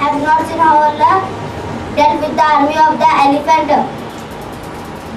Have not seen how Allah dealt with the army of the elephant?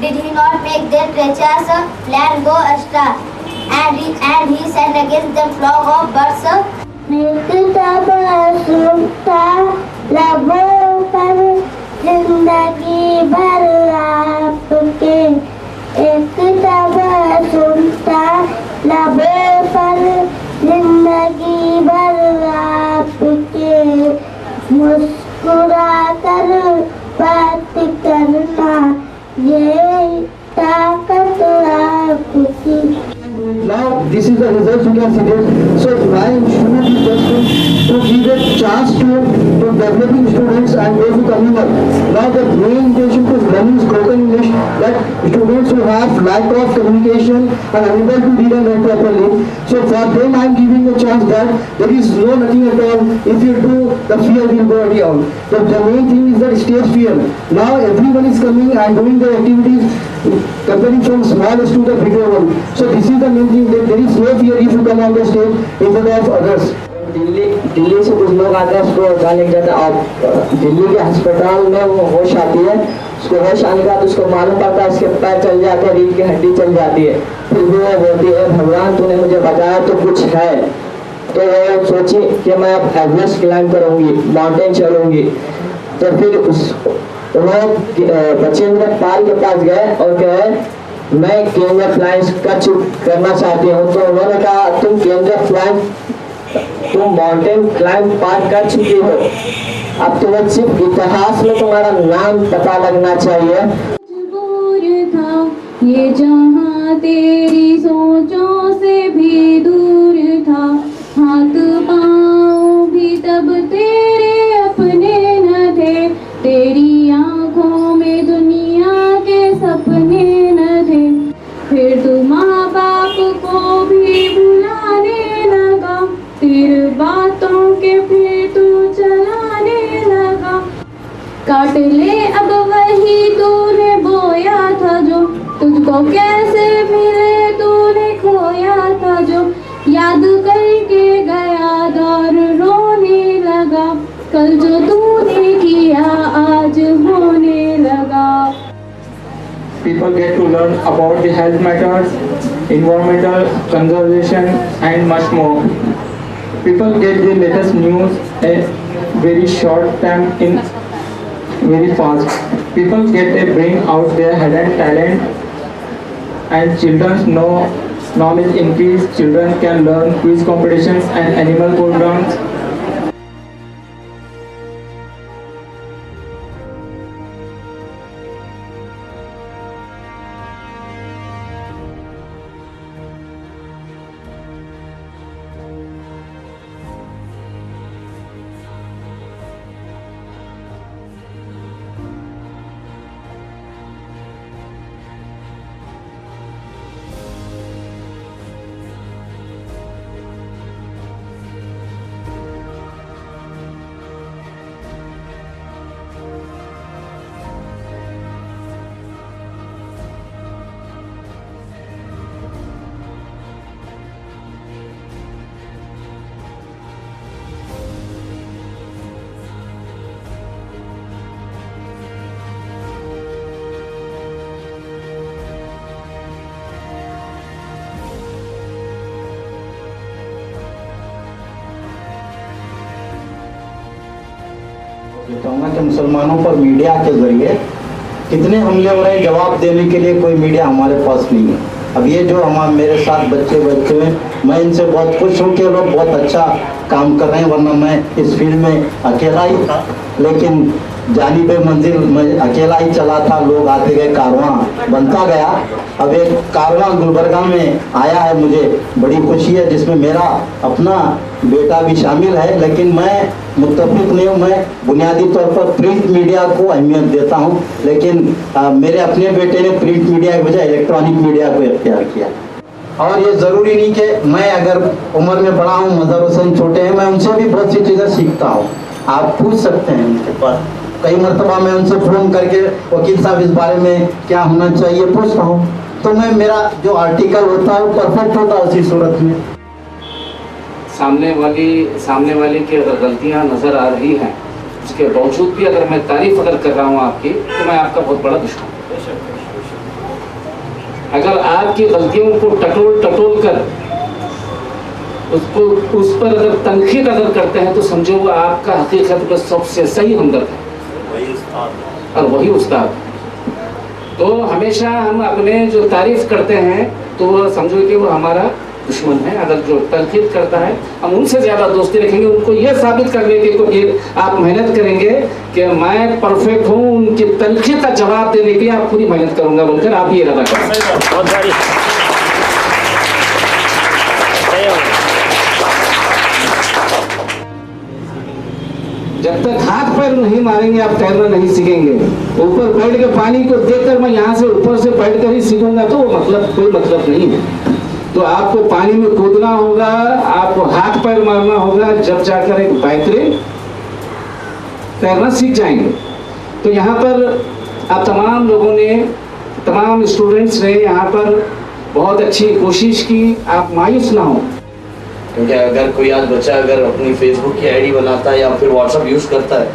Did he not make their treacherous plan go astray? And he sent against them flock of birds? जिंदगी भर आपके एक तबस्सुम था लबों पर जिंदगी भर आपके मुस्कुरा कर बात करना ये ताकत आपकी. Now this is the result you can see this. So my instrument is just to give a chance to developing students and those who coming up. Now the main intention to learning spoken English, that students who have lack of communication are unable to read and write properly. So for them I am giving a chance that there is no nothing at all. If you do, the fear will go away out. The main thing is that stage fear. Now everyone is coming and doing their activities comparing from smallest to the bigger one. So this is the main thing, that there is no fear if you come on the stage instead of others. Delhi से कुछ लोग आते हैं, उसको गाने लग जाता है और दिल्ली के अस्पताल में वो होश आती है, उसको होश आने के बाद उसको मालूम पड़ता है उसके पैर चल जाते हैं, रीढ़ की हड्डी चल जाती है, फिर भी वो बोलती है भगवान तूने मुझे बचाया तो कुछ है. तो वो सोची कि मैं अब एवरेस्ट क्लाइंब करूँगी, माउंटेन चलूँगी. तो फिर उस वो बच्चे पाल के पास गए और कहे मैं केंद्र फ्लाइंस करना चाहती हूँ. तो उन्होंने कहा तुम केंद्र फ्लाइंस तुम माउंटेन क्लाइंब पार कर चुकी हो, अब तुम्हें सिर्फ इतिहास में तुम्हारा नाम पता लगना चाहिए. ये जहाँ तेरी सोचों से भी दूर था, हाथ पाँव भी तब तेरे अपने न थे, तेरी आँखों में दुनिया के सपने न थे. फिर तू माँ बाप को भी भुलाने लगा, तेरे बातों के फिर तू चलाने लगा. काट ले अब वही तूने बोया था जो, तुझको कैसे मिले तूने खोया था जो, याद करके गया दौर रोने लगा, कल जो तूने किया आज होने लगा. People get to learn about the health matters, environmental conservation and much more. People get the latest news a very short time in very fast. People get a bring out their hidden talent, and children's knowledge increase. Children can learn quiz competitions and animal programs. कहूँगा कि मुसलमानों पर media के जरिए कितने हमले हो रहे हैं, जवाब देने के लिए कोई मीडिया हमारे पास नहीं है. अब ये जो मेरे साथ बच्चे हैं, मैं इनसे बहुत खुश हूँ कि लोग बहुत अच्छा काम कर रहे हैं, वरना मैं इस फील्ड में अकेला ही था. लेकिन जानिब मंजिल मैं अकेला ही चला था, लोग आते गए, कारवां बनता गया। अब एक कारवां गुलबर्गा में आया है, मुझे बड़ी खुशी है, जिसमें मेरा अपना बेटा भी शामिल है। लेकिन मैं मुत्तफिक नहीं हूँ, मैं बुनियादी तौर पर प्रिंट मीडिया को अहमियत देता हूँ, लेकिन मेरे अपने बेटे ने प्रिंट मीडिया के बजाय इलेक्ट्रॉनिक मीडिया को इख्तियार किया। और ये ज़रूरी नहीं कि मैं अगर उम्र में बड़ा हूँ, मज़हर हुसैन छोटे हैं, मैं उनसे भी बहुत सी चीज़ें सीखता हूँ। आप पूछ सकते हैं उनके पास, कई मरतबा मैं उनसे फ़ोन करके वकील साहब इस बारे में क्या होना चाहिए पूछता हूँ, तो मैं मेरा जो आर्टिकल होता है वो परफेक्ट होता है उसी सूरत में। सामने वाले की अगर गलतियाँ नज़र आ रही हैं, उसके बावजूद भी अगर मैं तारीफ अगर कर रहा हूँ आपकी, तो मैं आपका बहुत बड़ा दुश्मन। अगर आपकी गलतियों को टटोल कर उस पर अगर तनकीद अगर करते हैं, तो समझो वो आपका हकीकत में सबसे सही हमदर्द है और वही उस्ताद। तो हमेशा हम अपने जो तारीफ करते हैं तो वो समझो कि वो हमारा दुश्मन है। अगर जो तनकीद करता है, हम उनसे ज़्यादा दोस्ती रखेंगे, उनको ये साबित करने के लिए आप मेहनत करेंगे कि मैं परफेक्ट हूँ, उनकी तनकीद का जवाब देने के लिए आप पूरी मेहनत करूँगा बोलकर आप ये इरादा करें। जब तक हाथ पैर नहीं मारेंगे आप तैरना नहीं सीखेंगे। ऊपर बैठ के पानी को देखकर मैं यहाँ से ऊपर से बैठ कर ही सीखूंगा तो वो कोई मतलब नहीं है। तो आपको पानी में कूदना होगा, आपको हाथ पैर मारना होगा, जब जाकर एक बेहतरीन तैरना सीख जाएंगे। तो यहाँ पर आप तमाम लोगों ने, तमाम स्टूडेंट्स ने यहाँ पर बहुत अच्छी कोशिश की। आप मायूस ना हो, क्योंकि अगर कोई आज बच्चा अगर अपनी फेसबुक की आईडी बनाता है या फिर व्हाट्सएप यूज़ करता है,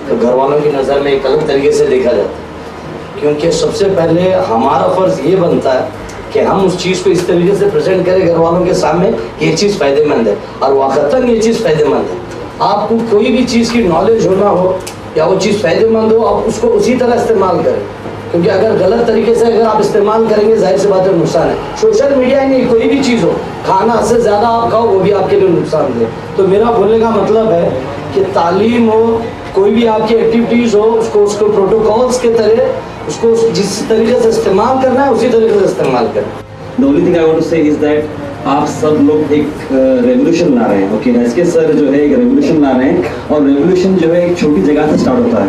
तो घर वालों की नज़र में एक अलग तरीके से देखा जाता है। क्योंकि सबसे पहले हमारा फ़र्ज़ ये बनता है कि हम उस चीज़ को इस तरीके से प्रेजेंट करें घर वालों के सामने कि ये चीज़ फ़ायदेमंद है, और वाक़तन ये चीज़ फ़ायदेमंद है। आपको कोई भी चीज़ की नॉलेज होना हो या वो चीज़ फ़ायदेमंद हो, आप उसको उसी तरह इस्तेमाल करें। क्योंकि अगर गलत तरीके से अगर आप इस्तेमाल करेंगे, जाहिर सी बात है नुकसान है। सोशल मीडिया ही नहीं, कोई भी चीज़ हो, खाना से ज़्यादा आप खाओ वो भी आपके लिए नुकसान दे। तो मेरा बोलने का मतलब है कि तालीम हो, कोई भी आपकी एक्टिविटीज़ हो, उसको प्रोटोकॉल्स के तरह उसको जिस तरीके से इस्तेमाल करना है उसी तरीके से इस्तेमाल करें। The only thing I want to say is that आप सब लोग एक रेवोल्यूशन ला रहे हैं। ओके, एसके सर जो है एक रेवोल्यूशन ला रहे हैं, और रेवोल्यूशन जो है एक छोटी जगह से स्टार्ट होता है,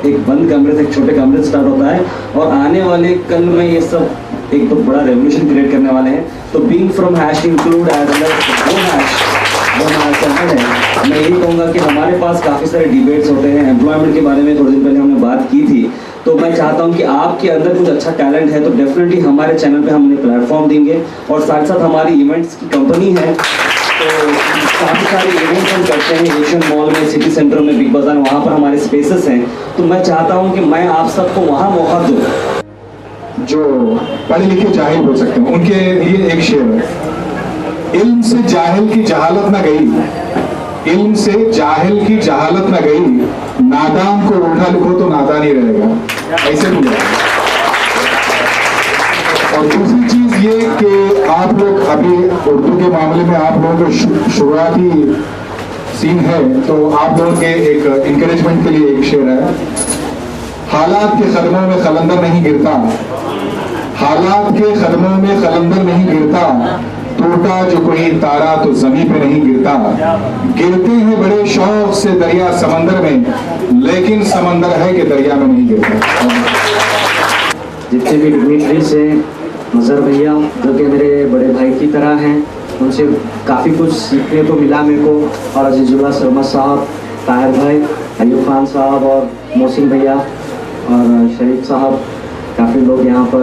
एक बंद कमरे से, एक छोटे कमरे से स्टार्ट होता है, और आने वाले कल में ये सब एक बहुत बड़ा रेवोल्यूशन क्रिएट करने वाले हैं। तो being from hash include as well as मैं यही कहूँगा कि हमारे पास काफ़ी सारे डिबेट्स होते हैं। एम्प्लॉयमेंट के बारे में थोड़े दिन पहले हमने बात की थी, तो मैं चाहता हूं कि आपके अंदर कुछ अच्छा टैलेंट है तो डेफिनेटली हमारे चैनल पे हम उन्हें प्लेटफॉर्म देंगे। और साथ साथ हमारी इवेंट्स की कंपनी है, तो काफ़ी सारे इवेंट्स हम करते हैं एशियन मॉल में, सिटी सेंटर में, बिग बाजार, वहाँ पर हमारे स्पेसेस हैं। तो मैं चाहता हूँ कि मैं आप सबको वहाँ मौका दूँ। जो पढ़े लिखे जाहिल हो सकते हैं उनके लिए एक शेर है, इल्म से जाहिल की जहालत न गई, इल्म से जाहिल की जहालत न गई, नादान को उल्टा लिखो तो नादान ही रहेगा। ऐसे बोला। और दूसरी चीज ये कि आप लोग अभी उर्दू के मामले में आप लोगों का शुरुआती सीन है, तो आप लोगों के एक इंकरेजमेंट के लिए एक शेर है, हालात के कदमों में खलंदर नहीं गिरता, हालात के कदमों में खलंदर नहीं गिरता, टूटा जो कोई तारा तो जमीन पे नहीं गिरता, गिरते हैं बड़े शौक से दरिया समंदर में, लेकिन समंदर है कि दरिया में नहीं गिरता। जितने भी डिग्निटरीज हैं, मज़हर भैया जो कि मेरे बड़े भाई की तरह हैं, उनसे काफ़ी कुछ सीखने को मिला मेरे को, और अजीजुल्लाह सरमद साहब, ताहिर भाई, अयूब खान साहब और मोहसिन भैया और शरीफ साहब, काफ़ी लोग यहाँ पर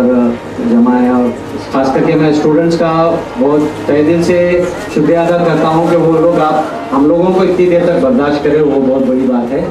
जमा है। और ख़ास करके मैं स्टूडेंट्स का बहुत तहे दिल से शुक्रिया अदा करता हूँ कि वो लोग हम लोगों को इतनी देर तक बर्दाश्त करें, वो बहुत बड़ी बात है।